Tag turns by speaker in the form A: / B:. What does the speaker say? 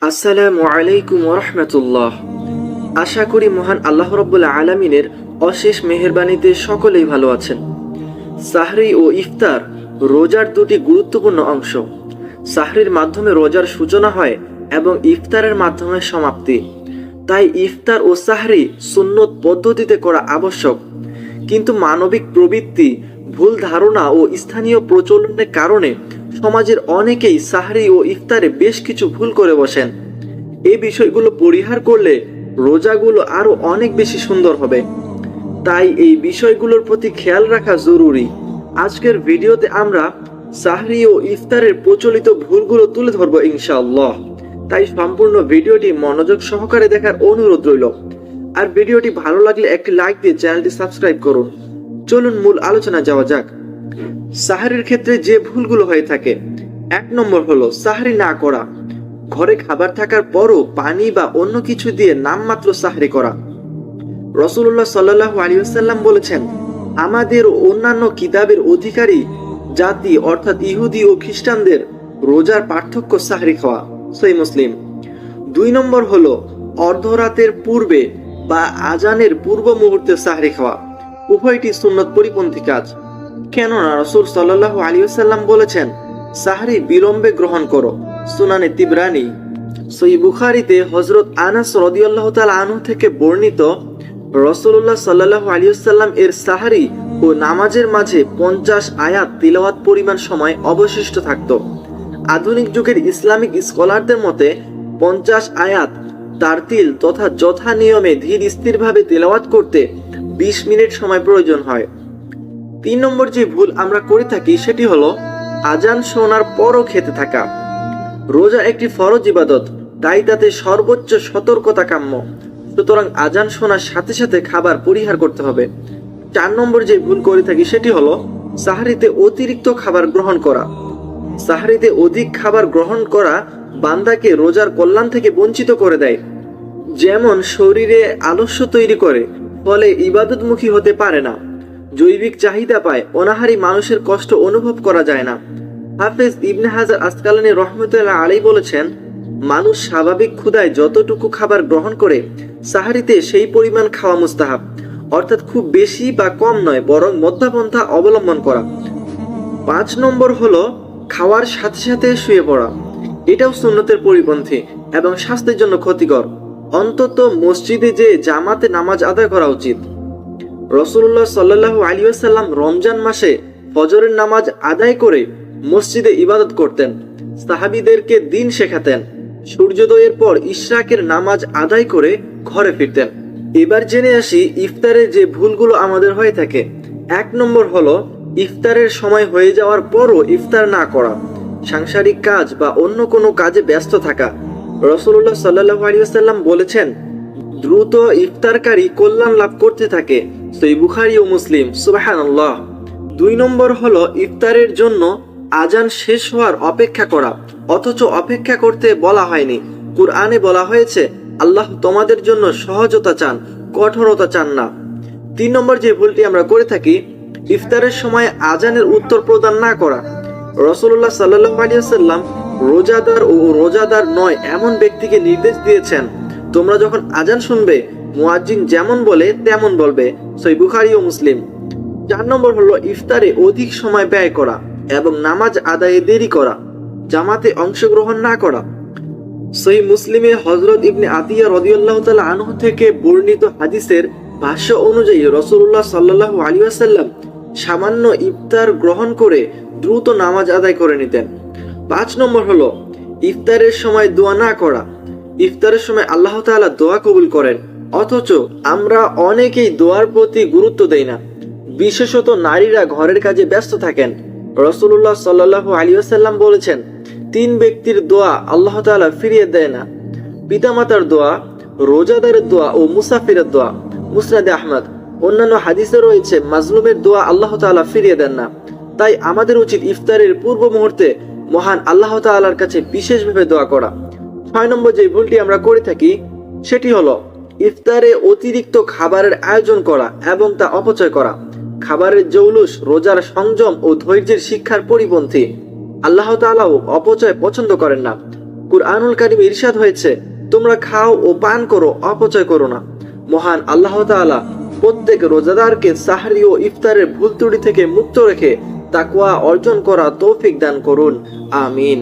A: আসসালামু আলাইকুম ওয়া রাহমাতুল্লাহ। আশা করি মহান আল্লাহ রাব্বুল আলামিনের অশেষ মেহেরবানিতে সকলেই ভালো আছেন। সাহরি ও ইফতার রোজার দুটি গুরুত্বপূর্ণ অংশ। সাহরির মাধ্যমে রোজার সূচনা হয় এবং ইফতারের মাধ্যমে সমাপ্তি। তাই ইফতার ও সাহরি সুন্নত পদ্ধতিতে করা আবশ্যক। কিন্তু মানবিক প্রবৃত্তি, ভুল ধারণা ও স্থানীয় প্রচলনের কারণে সমাজের অনেকেই সাহরি ও ইফতারে বেশ কিছু ভুল করে বসেন। এই বিষয়গুলো পরিহার করলে রোজাগুলো আরো অনেক বেশি সুন্দর হবে। তাই এই বিষয়গুলোর প্রতি খেয়াল রাখা জরুরি। আজকের ভিডিওতে আমরা সাহরি ও ইফতারের প্রচলিত ভুলগুলো তুলে ধরবো ইনশাআল্লাহ। তাই সম্পূর্ণ ভিডিওটি মনোযোগ সহকারে দেখার অনুরোধ রইল। আর ভিডিওটি ভালো লাগলে একটি লাইক দিয়ে চ্যানেলটি সাবস্ক্রাইব করুন। চলুন মূল আলোচনা যাওয়া যাক। সাহরির ক্ষেত্রে যে ভুলগুলো হয়ে থাকে, 1 নম্বর হলো সাহরি না করা। ঘরে খাবার থাকার পরও পানি বা অন্য কিছু দিয়ে নামমাত্র সাহরি করা। রাসূলুল্লাহ সাল্লাল্লাহু আলাইহি ওয়াসাল্লাম বলেছেন, আমাদের অন্যান্য কিতাবের অধিকারী জাতি অর্থাৎ ইহুদি ও খ্রিস্টানদের রোজার পার্থক্য সাহরি খাওয়া। সহিহ মুসলিম। 2 নম্বর হলো অর্ধরাতের পূর্বে বা আজানের পূর্ব মুহূর্তে সাহরি খাওয়া। উভয়টি সুন্নত পরিপন্থী কাজ। কেননা রাসূল সাল্লাল্লাহু আলাইহি ওয়াসাল্লাম বলেছেন, সাহরি বিলম্বে গ্রহণ করো। সুনানে তিবরানি। সহিহ বুখারীতে হযরত আনাস রাদিয়াল্লাহু তাআলা আনহু থেকে বর্ণিত, রাসূলুল্লাহ সাল্লাল্লাহু আলাইহি ওয়াসাল্লাম এর সাহরি ও নামাজের মাঝে 50 আয়াত তিলাওয়াত পরিমাণ সময় অবশিষ্ট থাকত। আধুনিক যুগের ইসলামিক স্কলারদের মতে 50 আয়াত তারতিল তথা যথা নিয়মে ধীর স্থিরভাবে তিলাওয়াত করতে 20 মিনিট সময় প্রয়োজন হয়। 3 নম্বর যে ভুল আমরা করে থাকি সেটি হলো আজান শোনার পরও খেতে থাকা। রোজা একটি ফরজ ইবাদত, তাই তাতে সর্বোচ্চ সতর্কতা কাম্য। সুতরাং আজান শোনার সাথে সাথে খাবার পরিহার করতে হবে। 4 নম্বর যে ভুল করে থাকি সেটি হলো সাহরিতে অতিরিক্ত খাবার গ্রহণ করা। সাহরিতে অধিক খাবার গ্রহণ করা বান্দাকে রোজার কল্যাণ থেকে বঞ্চিত করে দেয়। যেমন শরীরে আলস্য তৈরি করে, ফলে ইবাদতমুখী হতে পারে না। জৈবিক চাহিদা পায়, অনাহারী মানুষের কষ্ট অনুভব করা যায় না। হাফেজ ইবনে হাজার আসকালানী রহমতুল্লাহ আলাইহি বলেছেন, মানুষ স্বাভাবিক ক্ষুধায় যতটুকু খাবার গ্রহণ করে সাহরিতে সেই পরিমাণ খাওয়া মুস্তাহাব, অর্থাৎ খুব বেশি বা কম নয়, বরং মধ্যপন্থা অবলম্বন করা। 5 নম্বর হলো খাওয়ার সাথে সাথে শুয়ে পড়া। এটাও সুন্নতের পরিপন্থী এবং স্বাস্থ্যের জন্য ক্ষতিকর। অন্তত মসজিদে যে জামাতে নামাজ আদায় করা উচিত। রাসূলুল্লাহ সাল্লাল্লাহু আলাইহি ওয়াসাল্লাম রমজান মাসে ফজরের নামাজ আদায় করে মসজিদে ইবাদত করতেন। সাহাবীদেরকে দ্বীন শেখাতেন। সূর্যোদয়ের পর ইশরাকের নামাজ আদায় করে ঘরে ফিরতেন। এবার জেনে আসি ইফতারের যে ভুলগুলো আমাদের হয়ে থাকে। 1 নম্বর হলো ইফতারের সময় হয়ে যাওয়ার পরও ইফতার না করা। সাংসারিক কাজ বা অন্য কোনো কাজে ব্যস্ত থাকা। রাসূলুল্লাহ সাল্লাল্লাহু আলাইহি ওয়াসাল্লাম বলেছেন, দ্রুত ইফতারকারী কল্যাণ লাভ করতে থাকে। সহিহ বুখারী ও মুসলিম। সুবহানাল্লাহ। 2 নম্বর হলো ইফতারের জন্য আজান শেষ হওয়ার অপেক্ষা করা, অথচ অপেক্ষা করতে বলা হয়নি। কুরআনে বলা হয়েছে, আল্লাহ তোমাদের জন্য সহজতা চান, কঠোরতা চান না। 3 নম্বর যে ভুলটি আমরা করে থাকি, ইফতারের সময় আজানের উত্তর প্রদান না করা। রাসূলুল্লাহ সাল্লাল্লাহু আলাইহি ওয়াসাল্লাম রোজাদার ও রোজাদার নয় এমন ব্যক্তিকে নির্দেশ দিয়েছেন, তোমরা যখন আজান শুনবে মুয়াজ্জিন যেমন বলে তেমন বলবে। সহিহ বুখারী ও মুসলিম। 4 নম্বর হলো ইফতারে অধিক সময় ব্যয় করা এবং নামাজ আদায়ে দেরি করা, জামাতে অংশগ্রহণ না করা। সহিহ মুসলিমে হযরত ইবনে আতিয়া রাদিয়াল্লাহু তাআলা আনহু থেকে বর্ণিত হাদিসের ভাষ্য অনুযায়ী রাসূলুল্লাহ সাল্লাল্লাহু আলাইহি ওয়াসাল্লাম সামান্য ইফতার গ্রহণ করে দ্রুত নামাজ আদায় করে নিতেন। 5 নম্বর হলো ইফতারের সময় দোয়া না করা। ইফতারের সময় আল্লাহ তাআলা দোয়া কবুল করেন, অথচ আমরা অনেকেই দোয়ার প্রতি গুরুত্ব দেই না। বিশেষত নারীরা ঘরের কাজে ব্যস্ত থাকেন। রাসূলুল্লাহ সাল্লাল্লাহু আলাইহি ওয়াসাল্লাম বলেছেন, 3 ব্যক্তির দোয়া আল্লাহ তাআলা ফিরিয়ে দেয় না: পিতামাতার দোয়া, রোজাদারের দোয়া ও মুসাফিরের দোয়া। মুসনাদে আহমদ। অন্যান্য হাদিসে রয়েছে, মাজলুমের দোয়া আল্লাহ তাআলা ফিরিয়ে দেন না। তাই আমাদের উচিত ইফতারের পূর্ব মুহূর্তে মহান আল্লাহ তাআলার কাছে বিশেষভাবে দোয়া করা। 6 নম্বর যে ভুলটি আমরা করে থাকি সেটি হলো ইফতারে অতিরিক্ত খাবারের আয়োজন করা এবং তা অপচয় করা। খাবারের জৌলুস রোজার সংযম ও ধৈর্যের শিক্ষার পরিপন্থী। আল্লাহ তাআলাও অপচয় পছন্দ করেন না। কুরআনুল কারীম ইরশাদ হয়েছে, তোমরা খাও ও পান করো, অপচয় করো না। মহান আল্লাহ তাআলা প্রত্যেক রোজাদারকে সাহরি ও ইফতারের ভুল ত্রুটি থেকে মুক্ত রেখে তাকওয়া অর্জন করা তৌফিক দান করুন। আমিন।